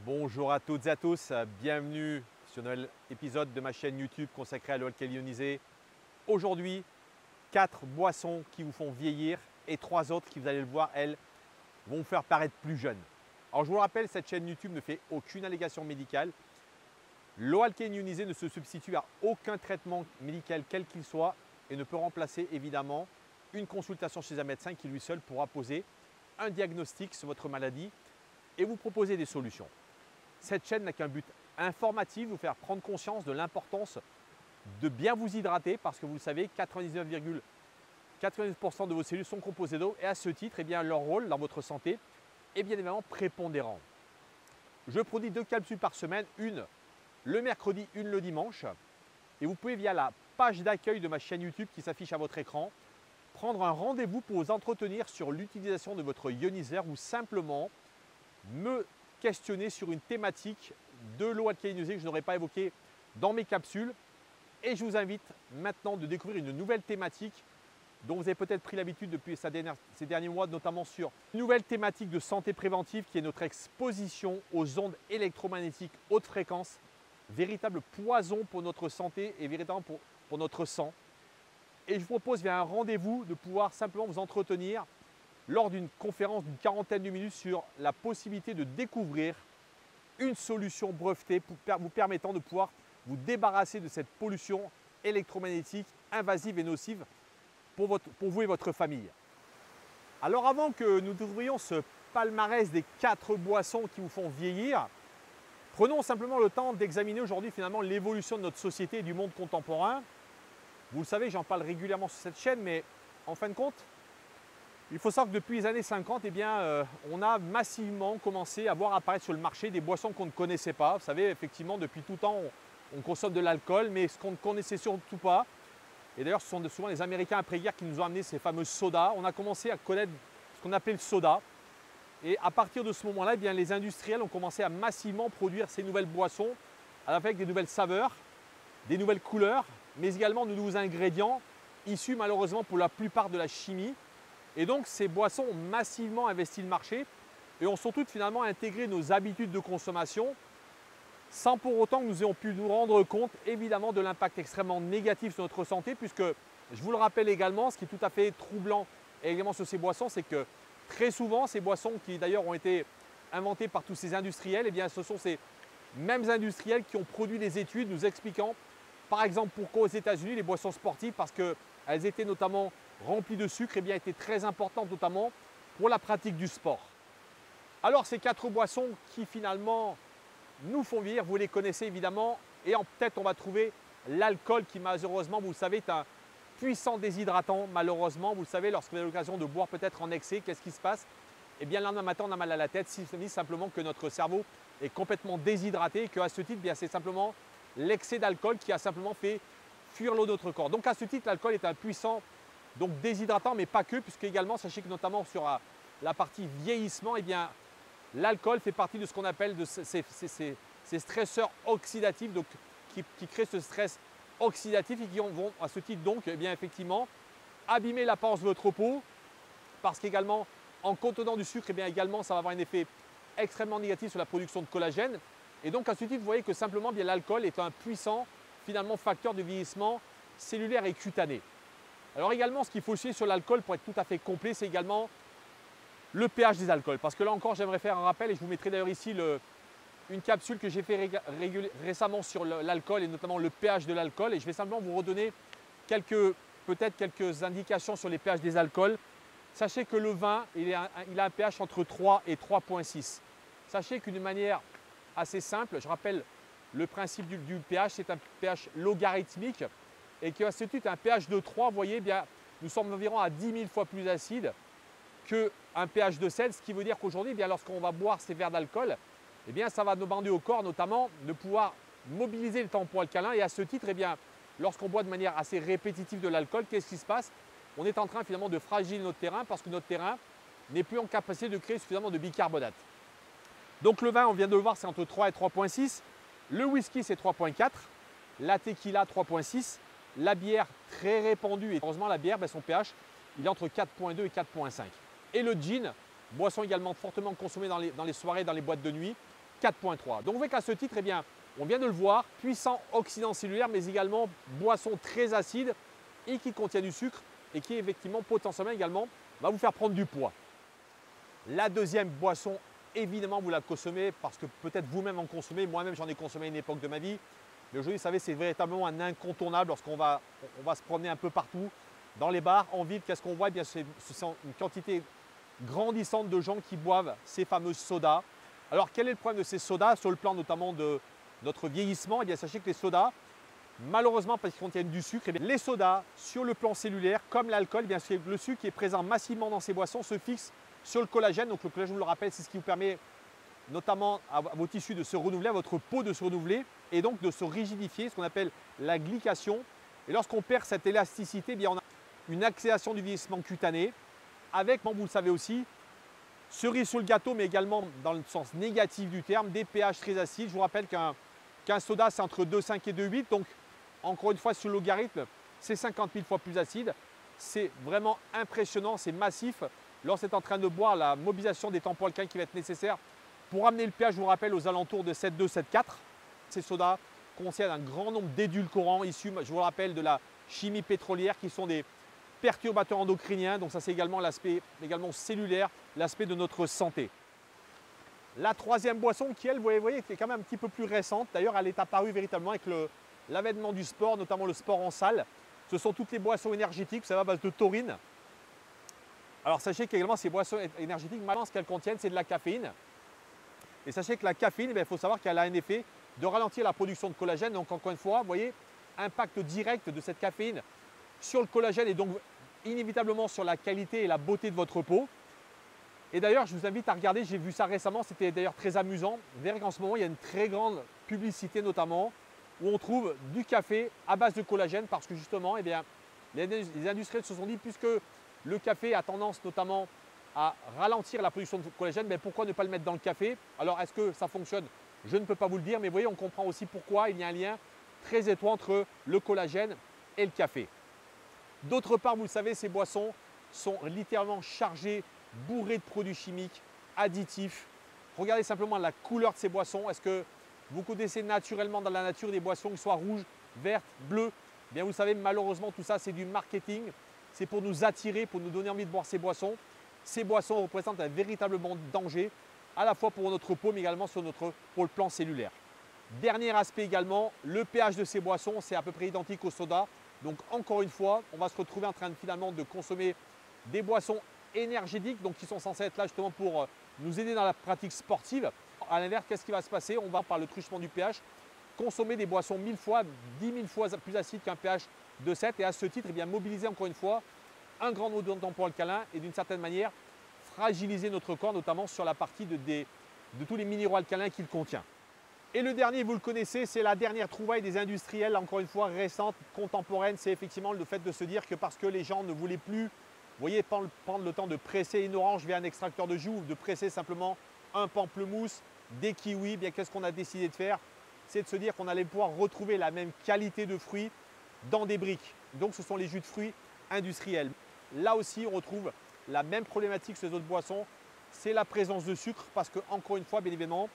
Bonjour à toutes et à tous, bienvenue sur un nouvel épisode de ma chaîne YouTube consacrée à l'alcool ionisé. Aujourd'hui, 4 boissons qui vous font vieillir et 3 autres qui, vous allez le voir, elles, vont vous faire paraître plus jeune. Alors je vous le rappelle, cette chaîne YouTube ne fait aucune allégation médicale. L'eau alcaline ionisée ne se substitue à aucun traitement médical quel qu'il soit et ne peut remplacer évidemment une consultation chez un médecin qui lui seul pourra poser un diagnostic sur votre maladie et vous proposer des solutions. Cette chaîne n'a qu'un but informatif, vous faire prendre conscience de l'importance de bien vous hydrater parce que vous le savez, 99,99% de vos cellules sont composées d'eau et à ce titre, leur rôle dans votre santé est bien évidemment prépondérant. Je produis 2 capsules par semaine, une le mercredi, une le dimanche. Et vous pouvez via la page d'accueil de ma chaîne YouTube qui s'affiche à votre écran, prendre un rendez-vous pour vous entretenir sur l'utilisation de votre ioniseur ou simplement me questionner sur une thématique de l'eau alcaline ionisée que je n'aurais pas évoquée dans mes capsules. Et je vous invite maintenant de découvrir une nouvelle thématique dont vous avez peut-être pris l'habitude depuis ces derniers mois, notamment sur une nouvelle thématique de santé préventive qui est notre exposition aux ondes électromagnétiques haute fréquence, véritable poison pour notre santé et véritablement pour notre sang. Et je vous propose via un rendez-vous de pouvoir simplement vous entretenir lors d'une conférence d'une quarantaine de minutes sur la possibilité de découvrir une solution brevetée vous permettant de pouvoir vous débarrasser de cette pollution électromagnétique invasive et nocive pour vous et votre famille. Alors avant que nous ouvrions ce palmarès des 4 boissons qui vous font vieillir, prenons simplement le temps d'examiner aujourd'hui finalement l'évolution de notre société et du monde contemporain. Vous le savez, j'en parle régulièrement sur cette chaîne, mais en fin de compte, il faut savoir que depuis les années 50, on a massivement commencé à voir apparaître sur le marché des boissons qu'on ne connaissait pas. Vous savez, effectivement, depuis tout temps, on consomme de l'alcool, mais ce qu'on ne connaissait surtout pas, et d'ailleurs ce sont souvent les Américains après-guerre qui nous ont amené ces fameux sodas, on a commencé à connaître ce qu'on appelait le soda. Et à partir de ce moment-là, les industriels ont commencé à massivement produire ces nouvelles boissons avec des nouvelles saveurs, des nouvelles couleurs, mais également de nouveaux ingrédients issus malheureusement pour la plupart de la chimie. Et donc ces boissons ont massivement investi le marché et ont surtout finalement intégré nos habitudes de consommation sans pour autant que nous ayons pu nous rendre compte évidemment de l'impact extrêmement négatif sur notre santé, puisque je vous le rappelle également, ce qui est tout à fait troublant également sur ces boissons, c'est que très souvent ces boissons qui d'ailleurs ont été inventées par tous ces industriels, ce sont ces mêmes industriels qui ont produit des études nous expliquant par exemple pourquoi aux États-Unis les boissons sportives, parce qu'elles étaient notamment remplies de sucre, étaient très importantes notamment pour la pratique du sport. Alors ces 4 boissons qui finalement nous font vieillir, vous les connaissez évidemment, et en tête on va trouver l'alcool qui malheureusement, vous le savez, est un puissant déshydratant. Malheureusement, vous le savez, lorsque vous avez l'occasion de boire peut-être en excès, qu'est-ce qui se passe? Le lendemain matin on a mal à la tête, simplement que notre cerveau est complètement déshydraté et qu'à ce titre, c'est simplement l'excès d'alcool qui a simplement fait fuir l'eau de notre corps. Donc à ce titre, l'alcool est un puissant déshydratant, mais pas que, puisque également, sachez que notamment sur la partie vieillissement, l'alcool fait partie de ce qu'on appelle ces stresseurs oxydatifs, qui créent ce stress oxydatif et qui vont à ce titre effectivement abîmer l'apparence de votre peau, parce qu'également en contenant du sucre, ça va avoir un effet extrêmement négatif sur la production de collagène. Et donc à ce titre, vous voyez que simplement l'alcool est un puissant finalement facteur de vieillissement cellulaire et cutané. Alors également, ce qu'il faut suivre sur l'alcool pour être tout à fait complet, c'est également le pH des alcools. Parce que là encore, j'aimerais faire un rappel et je vous mettrai d'ailleurs ici une capsule que j'ai fait récemment sur l'alcool et notamment le pH de l'alcool. Et je vais simplement vous redonner peut-être quelques indications sur les pH des alcools. Sachez que le vin, il a un pH entre 3 et 3,6. Sachez qu'une manière assez simple, je rappelle le principe du pH, c'est un pH logarithmique et qu'à ce titre, un pH de 3, vous voyez, nous sommes environ à 10 000 fois plus acide qu'un pH de 7, ce qui veut dire qu'aujourd'hui, lorsqu'on va boire ces verres d'alcool, ça va demander au corps notamment de pouvoir mobiliser le tampon alcalin. Et à ce titre, lorsqu'on boit de manière assez répétitive de l'alcool, qu'est-ce qui se passe? On est en train finalement de fragiliser notre terrain parce que notre terrain n'est plus en capacité de créer suffisamment de bicarbonate. Donc le vin, on vient de le voir, c'est entre 3 et 3,6. Le whisky, c'est 3,4. La tequila, 3,6. La bière, très répandue. Et heureusement, la bière, son pH, il est entre 4,2 et 4,5. Et le gin, boisson également fortement consommée dans les soirées, dans les boîtes de nuit, 4.3. Donc vous voyez qu'à ce titre, eh bien, on vient de le voir, puissant oxydant cellulaire, mais également boisson très acide et qui contient du sucre et qui effectivement potentiellement également va vous faire prendre du poids. La deuxième boisson, évidemment, vous la consommez parce que peut-être vous-même en consommez. Moi-même, j'en ai consommé à une époque de ma vie. Mais aujourd'hui, vous savez, c'est véritablement un incontournable lorsqu'on va se promener un peu partout. Dans les bars, en ville, qu'est-ce qu'on voit? Eh bien, ce sont une quantité grandissante de gens qui boivent ces fameuses sodas. Alors, quel est le problème de ces sodas sur le plan notamment de notre vieillissement? Eh bien, sachez que les sodas, malheureusement, parce qu'ils contiennent du sucre, eh bien, les sodas, sur le plan cellulaire, comme l'alcool, eh bien, le sucre qui est présent massivement dans ces boissons se fixe sur le collagène. Donc, le collagène, je vous le rappelle, c'est ce qui vous permet notamment à vos tissus de se renouveler, à votre peau de se renouveler et donc de se rigidifier, ce qu'on appelle la glycation. Et lorsqu'on perd cette élasticité, eh bien, on a une accélération du vieillissement cutané avec, vous le savez aussi, cerise sur le gâteau, mais également dans le sens négatif du terme, des pH très acides. Je vous rappelle qu'un soda, c'est entre 2,5 et 2,8. Donc, encore une fois, sur le logarithme, c'est 50 000 fois plus acide. C'est vraiment impressionnant, c'est massif. Lorsqu'on est en train de boire, la mobilisation des tampons alcalins qui va être nécessaire pour amener le pH, je vous rappelle, aux alentours de 7,2, 7,4. Ces sodas contiennent un grand nombre d'édulcorants issus, je vous rappelle, de la chimie pétrolière qui sont des perturbateurs endocriniens. Donc ça, c'est également l'aspect cellulaire, l'aspect de notre santé. La troisième boisson qui, elle, vous voyez, qui est quand même un petit peu plus récente. D'ailleurs, elle est apparue véritablement avec l'avènement du sport, notamment le sport en salle. Ce sont toutes les boissons énergétiques, vous savez, à base de taurine. Alors sachez qu'également ces boissons énergétiques, malheureusement, ce qu'elles contiennent, c'est de la caféine. Et sachez que la caféine, il faut savoir qu'elle a un effet de ralentir la production de collagène. Donc encore une fois, vous voyez, impact direct de cette caféine sur le collagène et donc inévitablement sur la qualité et la beauté de votre peau. Et d'ailleurs, je vous invite à regarder, j'ai vu ça récemment, c'était d'ailleurs très amusant. Vous verrez qu'en ce moment, il y a une très grande publicité notamment où on trouve du café à base de collagène parce que justement, eh bien, les industriels se sont dit, puisque le café a tendance notamment à ralentir la production de collagène, mais pourquoi ne pas le mettre dans le café? Alors, est-ce que ça fonctionne? Je ne peux pas vous le dire, mais vous voyez, on comprend aussi pourquoi il y a un lien très étroit entre le collagène et le café. D'autre part, vous le savez, ces boissons sont littéralement chargées, bourrées de produits chimiques, additifs. Regardez simplement la couleur de ces boissons. Est-ce que vous connaissez naturellement dans la nature des boissons qui soient rouges, vertes, bleues? Bien, vous savez, malheureusement, tout ça, c'est du marketing. C'est pour nous attirer, pour nous donner envie de boire ces boissons. Ces boissons représentent un véritable danger, à la fois pour notre peau, mais également pour le plan cellulaire. Dernier aspect également, le pH de ces boissons, c'est à peu près identique au soda. Donc encore une fois, on va se retrouver en train finalement de consommer des boissons énergétiques, donc qui sont censées être là justement pour nous aider dans la pratique sportive. À l'inverse, qu'est-ce qui va se passer? On va, par le truchement du pH, consommer des boissons 1000 fois, 10 000 fois plus acides qu'un pH de 7. Et à ce titre, eh bien, mobiliser encore une fois un grand nombre de tampons alcalins et d'une certaine manière fragiliser notre corps, notamment sur la partie de tous les minéraux alcalins qu'il contient. Et le dernier, vous le connaissez, c'est la dernière trouvaille des industriels, encore une fois récente, contemporaine, c'est effectivement le fait de se dire que parce que les gens ne voulaient plus, vous voyez, prendre le temps de presser une orange via un extracteur de jus ou de presser simplement un pamplemousse, des kiwis, bien qu'est-ce qu'on a décidé de faire? C'est de se dire qu'on allait pouvoir retrouver la même qualité de fruits dans des briques. Donc ce sont les jus de fruits industriels. Là aussi, on retrouve la même problématique sur les autres boissons, c'est la présence de sucre parce que, encore une fois, bien évidemment,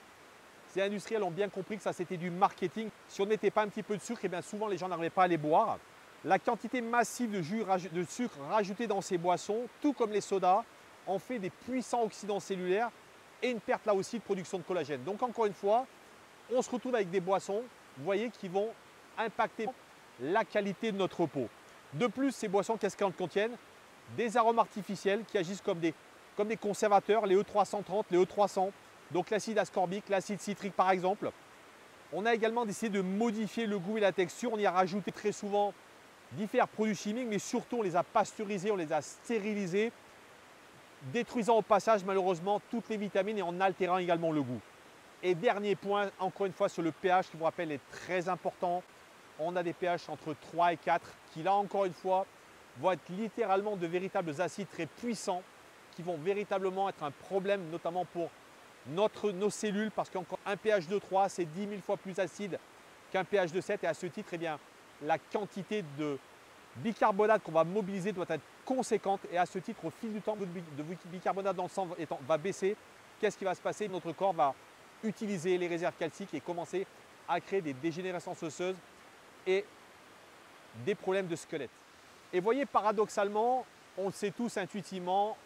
ces industriels ont bien compris que ça c'était du marketing. Si on ne mettait pas un petit peu de sucre, et bien souvent les gens n'arrivaient pas à les boire. La quantité massive de sucre rajouté dans ces boissons, tout comme les sodas, en fait des puissants oxydants cellulaires et une perte là aussi de production de collagène. Donc encore une fois, on se retrouve avec des boissons, vous voyez, qui vont impacter la qualité de notre peau. De plus, ces boissons, qu'est-ce qu'elles contiennent? Des arômes artificiels qui agissent comme des conservateurs, les E330, les E300, donc l'acide ascorbique, l'acide citrique par exemple. On a également décidé de modifier le goût et la texture. On y a rajouté très souvent différents produits chimiques, mais surtout on les a pasteurisés, on les a stérilisés, détruisant au passage malheureusement toutes les vitamines et en altérant également le goût. Et dernier point, encore une fois sur le pH qui vous rappelle est très important. On a des pH entre 3 et 4 qui là encore une fois vont être littéralement de véritables acides très puissants qui vont véritablement être un problème notamment pour nos cellules parce qu'un pH de 3 c'est 10 000 fois plus acide qu'un pH de 7 et à ce titre eh bien, la quantité de bicarbonate qu'on va mobiliser doit être conséquente et à ce titre au fil du temps de bicarbonate dans le sang va baisser. Qu'est-ce qui va se passer? Notre corps va utiliser les réserves calciques et commencer à créer des dégénérescences osseuses et des problèmes de squelette. Et voyez, paradoxalement, on le sait tous intuitivement,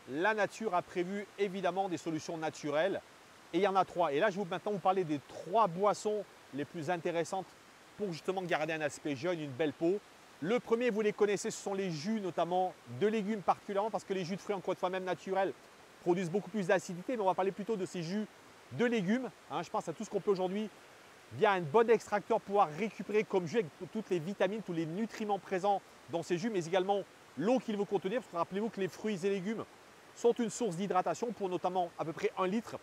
la nature a prévu évidemment des solutions naturelles et il y en a 3. Et là, je vais maintenant vous parler des 3 boissons les plus intéressantes pour justement garder un aspect jeune, une belle peau. Le premier, vous les connaissez, ce sont les jus, notamment de légumes particulièrement, parce que les jus de fruits, encore une fois, même naturels, produisent beaucoup plus d'acidité. Mais on va parler plutôt de ces jus de légumes. Je pense à tout ce qu'on peut aujourd'hui, via un bon extracteur, pouvoir récupérer comme jus avec toutes les vitamines, tous les nutriments présents dans ces jus, mais également l'eau qu'ils vont contenir. Parce que rappelez-vous que les fruits et légumes sont une source d'hydratation pour notamment à peu près 1 litre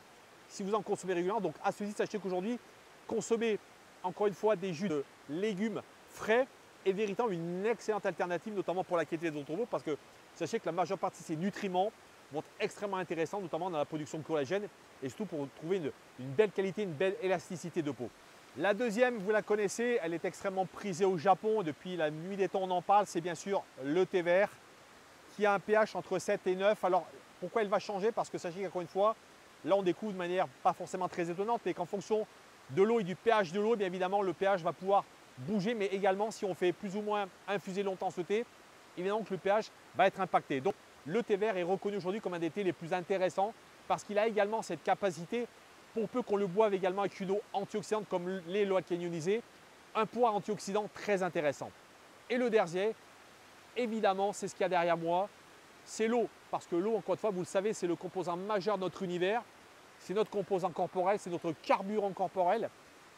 si vous en consommez régulièrement. Donc à ce titre, sachez qu'aujourd'hui, consommer encore une fois des jus de légumes frais est véritablement une excellente alternative, notamment pour la qualité de votre peau, parce que sachez que la majeure partie de ces nutriments vont être extrêmement intéressants, notamment dans la production de collagène et surtout pour trouver une belle qualité, une belle élasticité de peau. La deuxième, vous la connaissez, elle est extrêmement prisée au Japon. Depuis la nuit des temps, on en parle, c'est bien sûr le thé vert qui a un pH entre 7 et 9. Alors, pourquoi il va changer? Parce que sachez qu'encore une fois, là, on découvre de manière pas forcément très étonnante, mais qu'en fonction de l'eau et du pH de l'eau, bien évidemment, le pH va pouvoir bouger, mais également, si on fait plus ou moins infuser longtemps ce thé, évidemment que le pH va être impacté. Donc, le thé vert est reconnu aujourd'hui comme un des thés les plus intéressants parce qu'il a également cette capacité, pour peu qu'on le boive également avec une eau antioxydante comme l'eau alcaline ionisée, un pouvoir antioxydant très intéressant. Et le dernier, évidemment, c'est ce qu'il y a derrière moi, c'est l'eau. Parce que l'eau, encore une fois, vous le savez, c'est le composant majeur de notre univers. C'est notre composant corporel, c'est notre carburant corporel.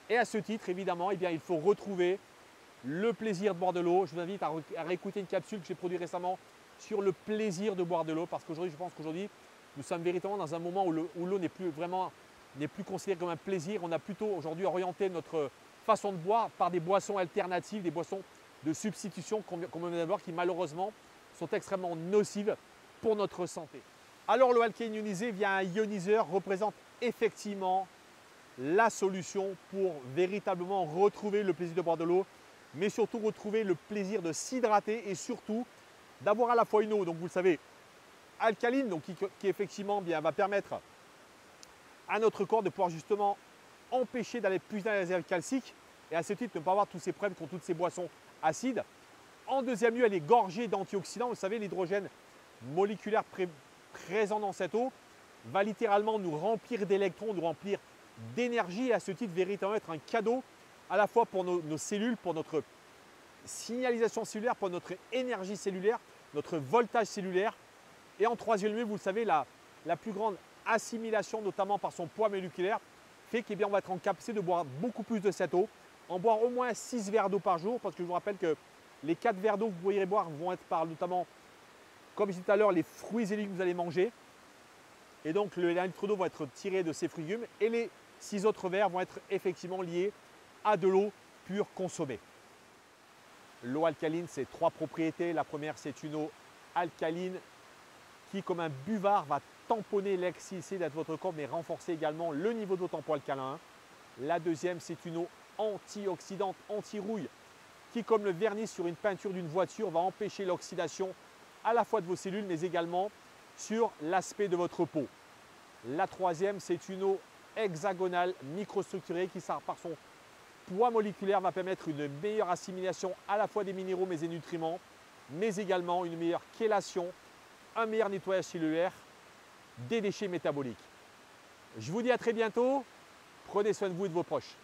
Et à ce titre, évidemment, eh bien, il faut retrouver le plaisir de boire de l'eau. Je vous invite à réécouter une capsule que j'ai produite récemment sur le plaisir de boire de l'eau. Parce qu'aujourd'hui, je pense qu'aujourd'hui, nous sommes véritablement dans un moment où l'eau n'est plus considérée comme un plaisir. On a plutôt aujourd'hui orienté notre façon de boire par des boissons alternatives, des boissons de substitution qu'on vient d'avoir qui malheureusement sont extrêmement nocives pour notre santé. Alors l'eau alcaline ionisée via un ioniseur représente effectivement la solution pour véritablement retrouver le plaisir de boire de l'eau, mais surtout retrouver le plaisir de s'hydrater et surtout d'avoir à la fois une eau, donc vous le savez, alcaline, donc qui effectivement bien, va permettre à notre corps de pouvoir justement empêcher d'aller plus dans les réserves calciques et à ce titre ne pas avoir tous ces problèmes qu'ont toutes ces boissons acides. En deuxième lieu, elle est gorgée d'antioxydants. Vous savez, l'hydrogène moléculaire présent dans cette eau va littéralement nous remplir d'électrons, nous remplir d'énergie et à ce titre véritablement être un cadeau à la fois pour nos cellules, pour notre signalisation cellulaire, pour notre énergie cellulaire, notre voltage cellulaire. Et en troisième lieu, vous le savez, la plus grande assimilation, notamment par son poids moléculaire, fait qu'on va être en capacité de boire beaucoup plus de cette eau, en boire au moins 6 verres d'eau par jour, parce que je vous rappelle que les 4 verres d'eau que vous pourriez boire vont être par notamment, comme je disais tout à l'heure, les fruits et légumes que vous allez manger. Et donc, les 1 litre d'eau vont être tirés de ces fruits et légumes et les 6 autres verres vont être effectivement liés à de l'eau pure consommée. L'eau alcaline, c'est 3 propriétés. La première, c'est une eau alcaline qui, comme un buvard, va tamponner l'excès de votre corps, mais renforcer également le niveau de tampon alcalin. La deuxième, c'est une eau antioxydante, anti-rouille, qui, comme le vernis sur une peinture d'une voiture, va empêcher l'oxydation à la fois de vos cellules, mais également sur l'aspect de votre peau. La troisième, c'est une eau hexagonale microstructurée qui, par son poids moléculaire, va permettre une meilleure assimilation à la fois des minéraux mais des nutriments, mais également une meilleure chélation, un meilleur nettoyage cellulaire, des déchets métaboliques. Je vous dis à très bientôt. Prenez soin de vous et de vos proches.